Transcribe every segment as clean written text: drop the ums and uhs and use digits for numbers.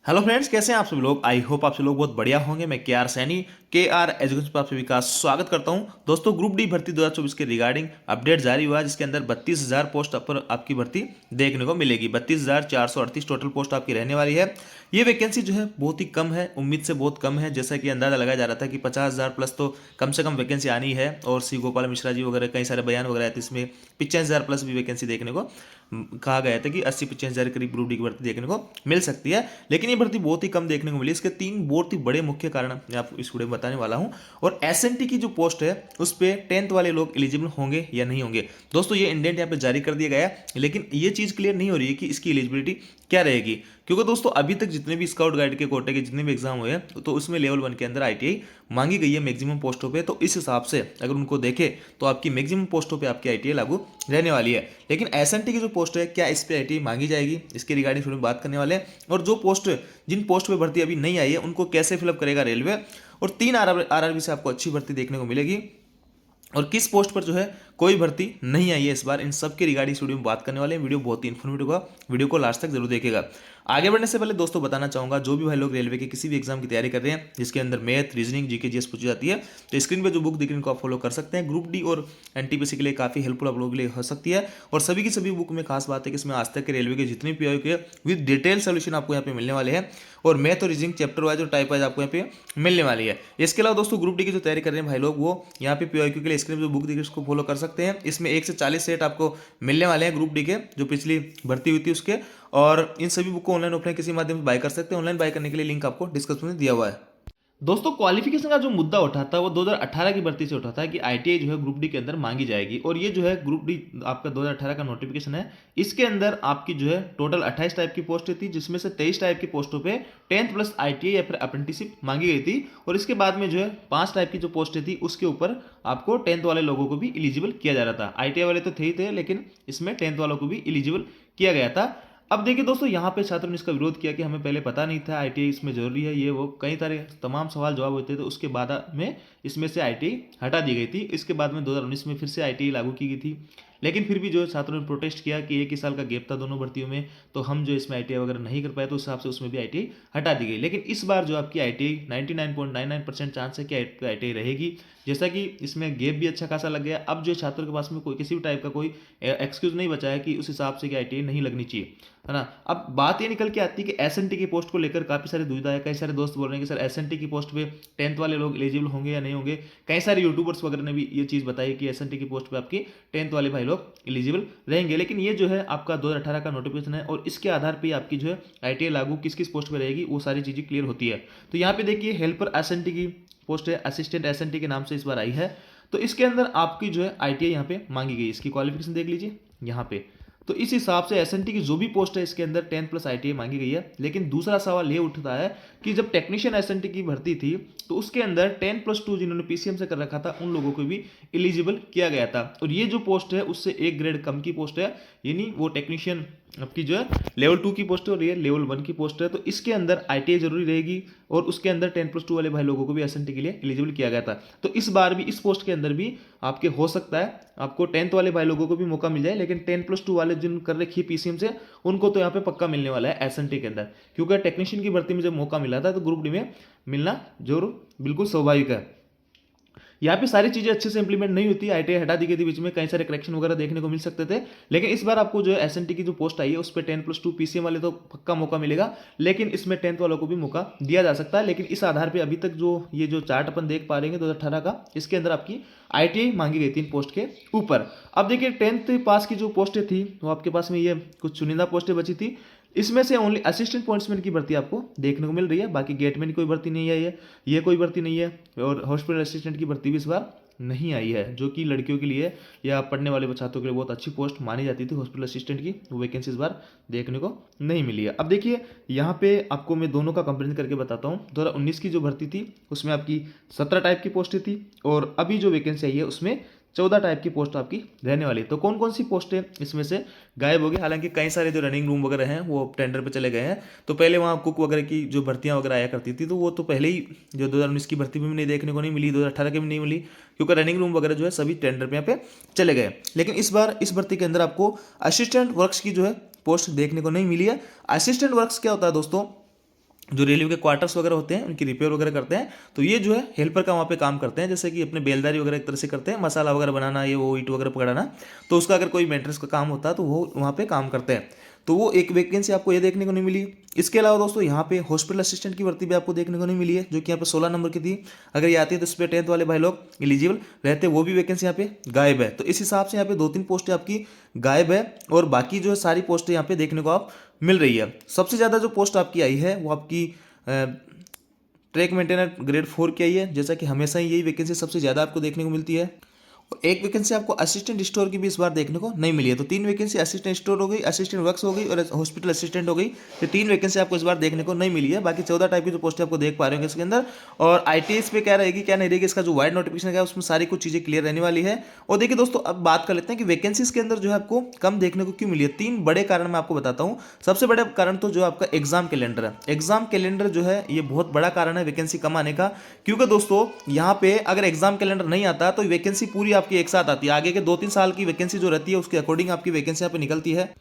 Hello friends, कैसे हैं आप सभी लोग। आई होप आप सभी लोग बहुत बढ़िया होंगे। मैं के आर सैनी KR एजुकेशन पर आप सभी का स्वागत करता हूं। दोस्तों, ग्रुप डी भर्ती 2024 के रिगार्डिंग अपडेट जारी हुआ है, जिसके अंदर 32,000 पोस्ट पर आपकी भर्ती देखने को मिलेगी। 32,438 टोटल पोस्ट आपकी रहने वाली है। ये वैकेंसी जो है बहुत ही कम है, उम्मीद से बहुत कम है। जैसा कि अंदाजा लगाया जा रहा था कि 50,000 प्लस तो कम से कम वैकेंसी आनी है, और सी गोपाल मिश्रा जी वगैरह कई सारे बयान वगैरह आए थे, इसमें 85,000 प्लस भी वैकेंसी देखने को कहा गया था कि 80-85,000 करीब ग्रुप डी की भर्ती देखने को मिल सकती है। लेकिन ये भर्ती बहुत ही कम देखने को मिली। इसके 3 बहुत ही बड़े मुख्य कारण मैं आपको इस वीडियो में बताने वाला हूं। और एसएनटी की जो पोस्ट है उस पर 10th वाले लोग एलिजिबल होंगे या नहीं होंगे। दोस्तों, ये इंडेंट यहाँ पे जारी कर दिया गया है, लेकिन ये चीज क्लियर नहीं हो रही है कि इसकी एलिजिबिलिटी क्या रहेगी। क्योंकि दोस्तों, अभी तक जितने भी स्काउट गाइड के कोटे के जितने भी एग्जाम हुए हैं, तो उसमें लेवल 1 के अंदर आईटीआई मांगी गई है मैक्सिमम पोस्टों पे। तो इस हिसाब से अगर उनको देखें तो आपकी मैक्सिमम पोस्टों पे आपकी आईटीआई लागू रहने वाली है। लेकिन एसएनटी की जो पोस्ट है, क्या इस पे आईटीआई मांगी जाएगी, इसके रिगार्डिंग थोड़ी बात करने वाले हैं। और जो पोस्ट जिन पोस्ट पे भर्ती अभी नहीं आई है, उनको कैसे फिलअप करेगा रेलवे, और 3 आरआरबी से आपको अच्छी भर्ती देखने को मिलेगी, और किस पोस्ट पर जो है कोई भर्ती नहीं आई है इस बार। इन सब के रिगार्डिंग वीडियो में बात करने वाले हैं। वीडियो बहुत ही इन्फॉर्मेटिव होगा, वीडियो को लास्ट तक जरूर देखिएगा। आगे बढ़ने से पहले दोस्तों बताना चाहूंगा, जो भी भाई लोग रेलवे के किसी भी एग्जाम की तैयारी कर रहे हैं जिसके अंदर मैथ, रीजनिंग, जीके, जीएस पूछी जाती है, तो स्क्रीन पे जो बुक दिख रही है इनको आप फॉलो कर सकते हैं। ग्रुप डी और एनटीपीसी के लिए काफी हेल्पफुल आप लोगों के लिए हो सकती है। और सभी की सभी बुक में खास बात है कि इसमें आज तक के रेलवे के जितने पीआई के विद डिटेल सोल्यूशन आपको यहाँ पे मिलने वाले हैं, और मैथ और रीजनिंग चैप्टर वाइज और टाइप वाइज आपको यहाँ पे मिलने वाली है। इसके अलावा दोस्तों, ग्रुप डी की जो तैयारी कर रहे हैं भाई लोग, वो यहाँ पे पीआईक्यू के लिए स्क्रीन पे जो बुक दिख रही है उसको फॉलो कर सकते हैं। इसमें 1 से 40 सेट आपको मिलने वाले हैं ग्रुप डी के, जो पिछली भर्ती हुई थी उसके। और इन सभी बुक को ऑनलाइन ऑफलाइन किसी माध्यम से बाय कर सकते हैं। ऑनलाइन बाय करने के लिए लिंक आपको डिस्क्रिप्शन में दिया हुआ है। दोस्तों, क्वालिफिकेशन का जो मुद्दा उठा था वो 2018 की भर्ती से उठा था कि आईटीआई जो है ग्रुप डी के अंदर मांगी जाएगी। और ये जो है ग्रुप डी आपका 2018 का नोटिफिकेशन है। इसके अंदर आपकी जो है टोटल 28 टाइप की पोस्टें थी, जिसमें से 23 टाइप की पोस्टों पे 10th प्लस आईटीआई या फिर अप्रेंटिसशिप मांगी गई थी। और इसके बाद में जो है 5 टाइप की जो पोस्टें थी उसके ऊपर आपको 10th वाले लोगों को भी एलिजिबल किया जा रहा था। आईटीआई वाले तो थे ही थे, लेकिन इसमें 10th वालों को भी एलिजिबल किया गया था। अब देखिए दोस्तों, यहाँ पे छात्रों ने इसका विरोध किया कि हमें पहले पता नहीं था आईटीआई इसमें जरूरी है, ये वो कई सारे तमाम सवाल जवाब होते थे। तो उसके बाद में इसमें से आईटीआई हटा दी गई थी। इसके बाद में 2019 में फिर से आईटीआई लागू की गई थी। लेकिन फिर भी जो छात्रों ने प्रोटेस्ट किया कि एक ही साल का गैप था दोनों भर्तियों में, तो हम जो इसमें आईटीआई वगैरह नहीं कर पाए, तो उस हिसाब से उसमें भी आईटीआई हटा दी गई। लेकिन इस बार जो आपकी आईटीआई 99.99% चांस है कि आईटीआई रहेगी। जैसा कि इसमें गैप भी अच्छा खासा लग गया, अब जो छात्रों के पास में कोई किसी भी टाइप का कोई एक्सक्यूज नहीं बचा है कि उस हिसाब से कि आईटीआई नहीं लगनी चाहिए, है ना। अब बात ये निकल के आती है कि एसएनटी की पोस्ट को लेकर काफी सारी दुविधा है। कई सारे दोस्त बोल रहे हैं कि सर एसएनटी की पोस्ट पे 10th वाले लोग एलिजिबल होंगे या नहीं होंगे। कई सारे यूट्यूबर्स वगैरह ने भी ये चीज बताई कि एसएनटी की पोस्ट पे आपकी 10th वाले भाई लोग एलिजिबल रहेंगे। लेकिन ये जो है आपका 2018 का नोटिफिकेशन है, और इसके आधार पर आपकी जो है आईटीआई लागू किस किस पोस्ट पर रहेगी वो सारी चीजें क्लियर होती है। तो यहाँ पे देखिए, हेल्पर एसएनटी की पोस्ट है, असिस्टेंट एसएनटी के नाम से इस बार आई है। तो इसके अंदर आपकी जो है आईटीआई यहाँ पे मांगी गई। इसकी क्वालिफिकेशन देख लीजिए यहाँ पे। तो इस हिसाब से एसएनटी की जो भी पोस्ट है इसके अंदर 10th प्लस आईटीआई मांगी गई है। लेकिन दूसरा सवाल ये उठता है कि जब टेक्नीशियन एसएनटी की भर्ती थी, तो उसके अंदर 10+2 जिन्होंने पीसीएम से कर रखा था उन लोगों को भी एलिजिबल किया गया था। और ये जो पोस्ट है उससे 1 ग्रेड कम की पोस्ट है, यानी वो टेक्नीशियन आपकी जो है लेवल 2 की पोस्ट है और ये लेवल 1 की पोस्ट है। तो इसके अंदर आईटीआई जरूरी रहेगी, और उसके अंदर 10+2 वाले भाई लोगों को भी एसएनटी के लिए एलिजिबल किया गया था। तो इस बार भी इस पोस्ट के अंदर भी आपके हो सकता है आपको 10th वाले भाई लोगों को भी मौका मिल जाए। लेकिन 10+2 वाले जिन कर रखी है पीसीएम से, उनको तो यहाँ पे पक्का मिलने वाला है एसएनटी के अंदर। क्योंकि टेक्नीशियन की भर्ती में जब मौका मिला था तो ग्रुप डी में मिलना जरूर बिल्कुल स्वाभाविक है। यहाँ पे सारी चीजें अच्छे से इंप्लीमेंट नहीं होती। आईटीआई हटा दी गई थी बीच में, कई सारे करेक्शन वगैरह देखने को मिल सकते थे। लेकिन इस बार आपको जो है एसएनटी की जो पोस्ट आई है उस पर 10+2 पीसीएम वाले तो पक्का मौका मिलेगा, लेकिन इसमें 10th वालों को भी मौका दिया जा सकता है। लेकिन इस आधार पर अभी तक जो ये जो चार्ट अपन देख पा रहे हैं 2018 का, इसके अंदर आपकी आईटीआई मांगी गई 3 पोस्ट के ऊपर। अब देखिए 10th पास की जो पोस्टें थी वो आपके पास में ये कुछ चुनिंदा पोस्टें बची थी। इसमें से ओनली असिस्टेंट पॉइंट्समैन की भर्ती आपको देखने को मिल रही है। बाकी गेटमैन की कोई भर्ती नहीं आई है, ये कोई भर्ती नहीं है। और हॉस्पिटल असिस्टेंट की भर्ती भी इस बार नहीं आई है, जो कि लड़कियों के लिए या पढ़ने वाले छात्रों के लिए बहुत अच्छी पोस्ट मानी जाती थी हॉस्पिटल असिस्टेंट की। वो वैकेंसी इस बार देखने को नहीं मिली है। अब देखिए यहाँ पे आपको मैं दोनों का कंपेरिजन करके बताता हूँ। 2019 की जो भर्ती थी उसमें आपकी 17 टाइप की पोस्टें थी, और अभी जो वैकेंसी आई है उसमें 14 टाइप की पोस्ट आपकी रहने वाली है। तो कौन कौन सी पोस्टें इसमें से गायब होगी। हालांकि कई सारे जो रनिंग रूम वगैरह हैं वो टेंडर पे चले गए हैं। तो पहले वहाँ कुक वगैरह की जो भर्तियां वगैरह आया करती थी, तो वो तो पहले ही जो 2019 की भर्ती में भी नहीं देखने को नहीं मिली, 2018 की भी नहीं मिली, क्योंकि रनिंग रूम वगैरह जो है सभी टेंडर पे यहाँ पे चले गए। लेकिन इस बार इस भर्ती के अंदर आपको असिस्टेंट वर्क्स की जो है पोस्ट देखने को नहीं मिली है। असिस्टेंट वर्क्स क्या होता है दोस्तों, जो रेलवे के क्वार्टर्स वगैरह होते हैं उनकी रिपेयर वगैरह करते हैं। तो ये जो है हेल्पर का वहाँ पे काम करते हैं, जैसे कि अपने बेलदारी वगैरह एक तरह से करते हैं, मसाला वगैरह बनाना, ये वो ईंट वगैरह पकड़ाना। तो उसका अगर कोई मेंटेनेंस का काम होता है तो वो वहाँ पे काम करते हैं। तो वो एक वैकेंसी आपको ये देखने को नहीं मिली। इसके अलावा दोस्तों यहाँ पे हॉस्पिटल असिस्टेंट की भर्ती भी आपको देखने को नहीं मिली है, जो कि यहाँ पे 16 नंबर की थी। अगर ये आती है तो इस पर 10th वाले भाई लोग एलिजिबल रहते, वो भी वैकेंसी यहाँ पे गायब है। तो इस हिसाब से यहाँ पे 2-3 पोस्टें आपकी गायब है, और बाकी जो है सारी पोस्टें यहाँ पे देखने को आप मिल रही है। सबसे ज़्यादा जो पोस्ट आपकी आई है वो आपकी ट्रैक मेंटेनर ग्रेड 4 की आई है, जैसा कि हमेशा ही यही वैकेंसी सबसे ज़्यादा आपको देखने को मिलती है। और एक वैकेंसी आपको असिस्टेंट स्टोर की भी इस बार देखने को नहीं मिली है। तो 3 वैकेंसी असिस्टेंट स्टोर हो गई, असिस्टेंट वर्क्स हो गई और हॉस्पिटल असिस्टेंट हो गई। तो 3 वैकेंसी आपको इस बार देखने को नहीं मिली है। बाकी 14 टाइप की जो पोस्ट आपको देख पा रहे होंगे इसके अंदर। और ITS पे क्या रहेगी क्या नहीं रहेगी, इसका जो वाइड नोटिफिकेशन है उसमें सारी कुछ चीज़ें क्लियर रहने वाली है। और देखिए दोस्तों, अब बात कर लेते हैं कि वैकेंसीज के अंदर जो है आपको कम देखने को क्यों मिली है। 3 बड़े कारण मैं आपको बताता हूँ। सबसे बड़ा कारण तो जो आपका एग्जाम कैलेंडर है, एग्जाम कैलेंडर जो है ये बहुत बड़ा कारण है वैकेंसी कम आने का। क्योंकि दोस्तों यहाँ पे अगर एग्जाम कैलेंडर नहीं आता तो वैकेंसी पूरी आपकी एक साथ आती है। आगे के 2-3 साल की वैकेंसी जो रहती है उसके अकॉर्डिंग आपकी वैकेंसी यहाँ पे निकलती है।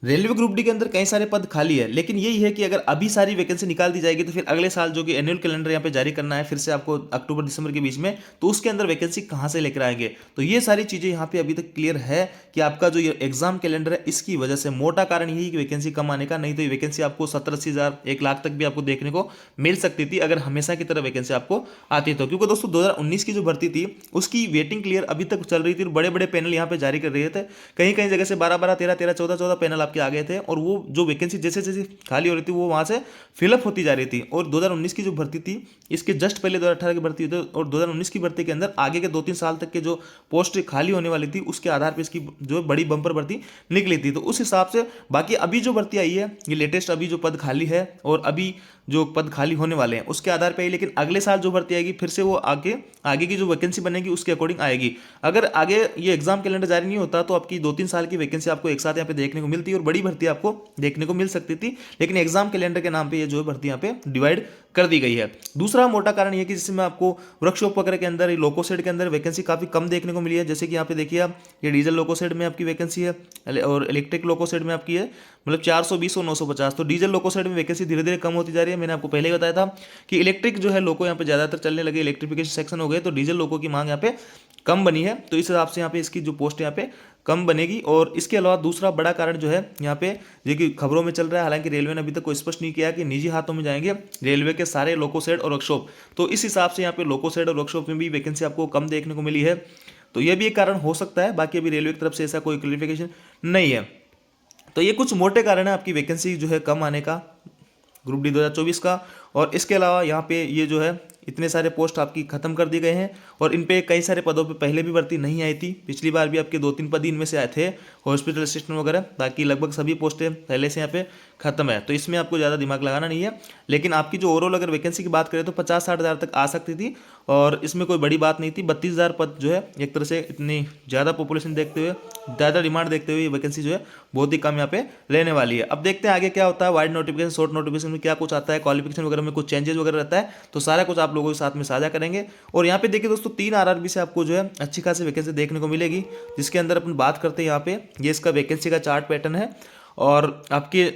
रेलवे ग्रुप डी के अंदर कई सारे पद खाली है, लेकिन यही है कि अगर अभी सारी वैकेंसी निकाल दी जाएगी तो फिर अगले साल जो कि एनुअल कैलेंडर यहाँ पे जारी करना है फिर से आपको अक्टूबर दिसंबर के बीच में, तो उसके अंदर वैकेंसी कहाँ से लेकर आएंगे। तो ये सारी चीज़ें यहाँ पे अभी तक क्लियर है कि आपका जो ये एग्जाम कैलेंडर है इसकी वजह से मोटा कारण यही कि वैकेंसी कम आने का। नहीं तो ये वैकेंसी आपको 70-80 हज़ार 1 लाख तक भी आपको देखने को मिल सकती थी अगर हमेशा की तरह वैकेंसी आपको आती तो। क्योंकि दोस्तों 2019 की जो भर्ती थी उसकी वेटिंग क्लियर अभी तक चल रही थी, बड़े बड़े पैनल यहाँ पे जारी कर रहे थे। कहीं कहीं जगह से 12-12, 13-13, 14-14 पैनल आपके आ गए थे, और वो जो वैकेंसी जैसे जैसे खाली हो रही थी वो वहाँ से फिलअप होती जा रही थी। और 2019 की जो भर्ती थी इसके जस्ट पहले 2018 की भर्ती हुई थी, और 2019 की भर्ती के अंदर आगे के 2-3 साल तक के जो पोस्ट खाली होने वाली थी उसके आधार पर इसकी जो बड़ी बम्पर भर्ती निकली थी। तो उस हिसाब से बाकी अभी जो भर्ती आई है ये लेटेस्ट अभी जो पद खाली है और अभी जो पद खाली होने वाले हैं उसके आधार पर, लेकिन अगले साल जो भर्ती आएगी फिर से वो आगे आगे की जो वैकेंसी बनेगी उसके अकॉर्डिंग आएगी। अगर आगे ये एग्जाम कैलेंडर जारी नहीं होता तो आपकी 2-3 साल की वैकेंसी आपको एक साथ यहाँ पे देखने को मिलती और बड़ी भर्ती आपको देखने को मिल सकती थी, लेकिन एग्जाम कैलेंडर के नाम पे ये जो है भर्ती यहाँ पे डिवाइड कर दी गई है। दूसरा मोटा कारण ये कि जैसे मैं आपको वर्कशॉप वगैरह के अंदर लोकोसेड के अंदर वैकेंसी काफी कम देखने को मिली है। जैसे कि यहाँ पे देखिए आप, ये डीजल लोकोसेड में आपकी वैकेंसी है और इलेक्ट्रिक लोकोसेड में आपकी है मतलब 420 और 950। तो डीजल लोकोसेड में वैकेंसी धीरे धीरे कम होती जा रही है। मैंने आपको पहले ही बताया था कि इलेक्ट्रिक जो है लोको यहाँ पे ज्यादातर चलने लगे, इलेक्ट्रिफिकेशन सेक्शन हो गए, तो डीजल लोको की मांग यहाँ पे कम बनी है। तो इस हिसाब से यहाँ पे इसकी जो पोस्ट यहाँ पे कम बनेगी। और इसके अलावा दूसरा बड़ा कारण जो है यहाँ पे जो कि खबरों में चल रहा है, हालांकि रेलवे ने अभी तक कोई स्पष्ट नहीं किया कि निजी हाथों में जाएंगे रेलवे के सारे लोकोसेड और वर्कशॉप। तो इस हिसाब से यहाँ पे लोकोसेड और वर्कशॉप में भी वैकेंसी आपको कम देखने को मिली है। तो यह भी एक कारण हो सकता है, बाकी अभी रेलवे की तरफ से ऐसा कोई क्लियरिफिकेशन नहीं है। तो ये कुछ मोटे कारण है आपकी वैकेंसी जो है कम आने का ग्रुप डी 2024 का। और इसके अलावा यहाँ पे ये जो है इतने सारे पोस्ट आपकी खत्म कर दिए गए हैं, और इन पे कई सारे पदों पे पहले भी भर्ती नहीं आई थी। पिछली बार भी आपके 2-3 पद इनमें से आए थे, हॉस्पिटल असिस्टेंट वगैरह। बाकी लगभग सभी पोस्टें पहले से यहाँ पे खत्म है, तो इसमें आपको ज़्यादा दिमाग लगाना नहीं है। लेकिन आपकी जो ओवरऑल अगर वैकेंसी की बात करें तो 50-60 हज़ार तक आ सकती थी, और इसमें कोई बड़ी बात नहीं थी। 32,000 पद जो है एक तरह से इतनी ज़्यादा पॉपुलेशन देखते हुए, ज़्यादा डिमांड देखते हुए ये वैकेंसी जो है बहुत ही कम यहाँ पे रहने वाली है। अब देखते हैं आगे क्या होता है, वाइड नोटिफिकेशन शॉर्ट नोटिफिकेशन में क्या कुछ आता है, क्वालिफिकेशन वगैरह में कुछ चेंजेस वगैरह रहता है, तो सारा कुछ आप लोगों के साथ में साझा करेंगे। और यहाँ पे देखिए दोस्तों 3 RRB से आपको जो है अच्छी खासी वैकेंसी देखने को मिलेगी, जिसके अंदर अपन बात करते हैं यहाँ पे ये इसका वैकेंसी का चार्ट पैटर्न है और आपके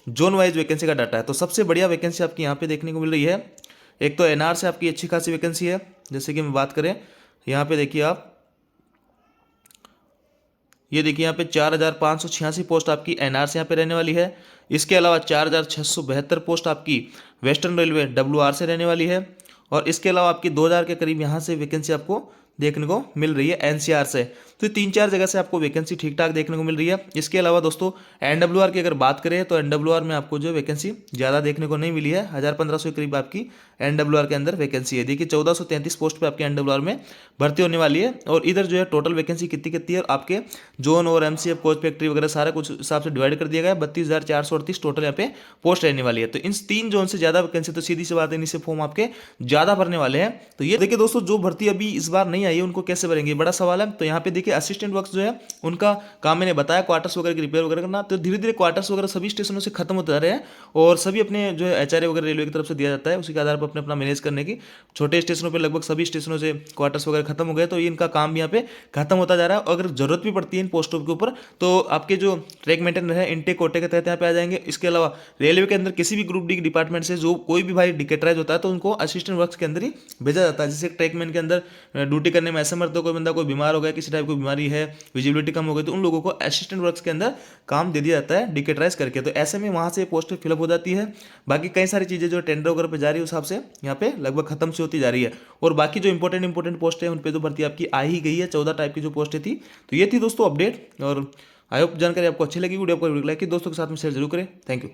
जोन वाइज वैकेंसी का डाटा है। तो सबसे बढ़िया वैकेंसी आपकी यहाँ पे देखने को मिल रही है। एक तो NR से आपकी अच्छी खासी वैकेंसी है, जैसे कि मैं बात करें यहाँ पे देखिए आप, ये देखिए यहाँ पे 4,586 पोस्ट आपकी NR से यहाँ पे रहने वाली है। इसके अलावा 4,672 पोस्ट आपकी वेस्टर्न रेलवे WR से रहने वाली है, और इसके अलावा आपकी 2,000 के करीब यहाँ से वैकेंसी आपको देखने को मिल रही है NCR से। तो 3-4 जगह से आपको वैकेंसी ठीक ठाक देखने को मिल रही है। इसके अलावा दोस्तों NWR की अगर बात करें तो NWR में आपको जो वैकेंसी ज़्यादा देखने को नहीं मिली है। 1,000-1,500 के करीब आपकी NWR के अंदर वैकेंसी है। देखिए 1433 पोस्ट पे आपके NWR में भर्ती होने वाली है। और इधर जो है टोटल वैकेंसी कितनी कितनी है, आपके जोन और MCF कोच फैक्ट्री वगैरह सारा कुछ हिसाब से डिवाइड कर दिया गया है। 32,438 टोटल यहाँ पे पोस्ट रहने वाली है। तो इन 3 जोन से ज़्यादा वैकेंसी, तो सीधी सी बात है इनसे फॉर्म आपके ज़्यादा भरने वाले हैं। तो ये देखिए दोस्तों जो भर्ती अभी इस बार नहीं आई है उनको कैसे भरेंगे, बड़ा सवाल है। तो यहाँ पे देखिए असिस्टेंट वर्क जो है उनका काम मैंने बताया क्वार्टर्स वगैरह की रिपेयर वगैरह करना, तो धीरे धीरे क्वार्टर्स वगैरह सभी स्टेशनों से खत्म होते जा रहे हैं और सभी अपने जो है एचआरए वगैरह रेलवे की तरफ से दिया जाता है, उसी के आधार पर अपने अपना मैनेज करने की। छोटे स्टेशनों पर लगभग सभी स्टेशनों से क्वार्टर्स वगैरह खत्म हो गए, तो ये इनका काम भी यहाँ पे खत्म होता जा रहा है। अगर जरूरत भी पड़ती है इन पोस्टों के ऊपर तो आपके जो ट्रैक मेंटेनर है इनटेक कोटे के तहत यहाँ पे आ जाएंगे। इसके अलावा रेलवे के अंदर किसी भी ग्रुप डी डिपार्टमेंट से जो कोई भी भाई डिकेटराइज होता है तो उनको असिस्टेंट वर्क्स के अंदर ही भेजा जाता है। जैसे ट्रैकमैन के अंदर ड्यूटी करने में असमर्थ हो, कोई बंदा कोई बीमार हो गया, किसी टाइप की बीमारी है, विजिबिलिटी कम हो गई, तो उन लोगों को असिस्टेंट वर्क्स के अंदर काम दे दिया जाता है डिकेटराइज करके। तो ऐसे में वहाँ से पोस्ट फिलअप हो जाती है। बाकी कई सारी चीज़ें जो टेंडर वगैरह पे जा रही है उस हिसाब से यहाँ पे लगभग खत्म से होती जा रही है। और बाकी जो इंपॉर्टेंट पोस्ट है उन पर तो भर्ती आपकी आ ही गई है, 14 टाइप की जो पोस्टें थी। तो ये थी दोस्तों अपडेट, और आई होप जानकारी आपको अच्छी लगी। वीडियो को लाइक की दोस्तों के साथ में शेयर जरूर करें। Thank you.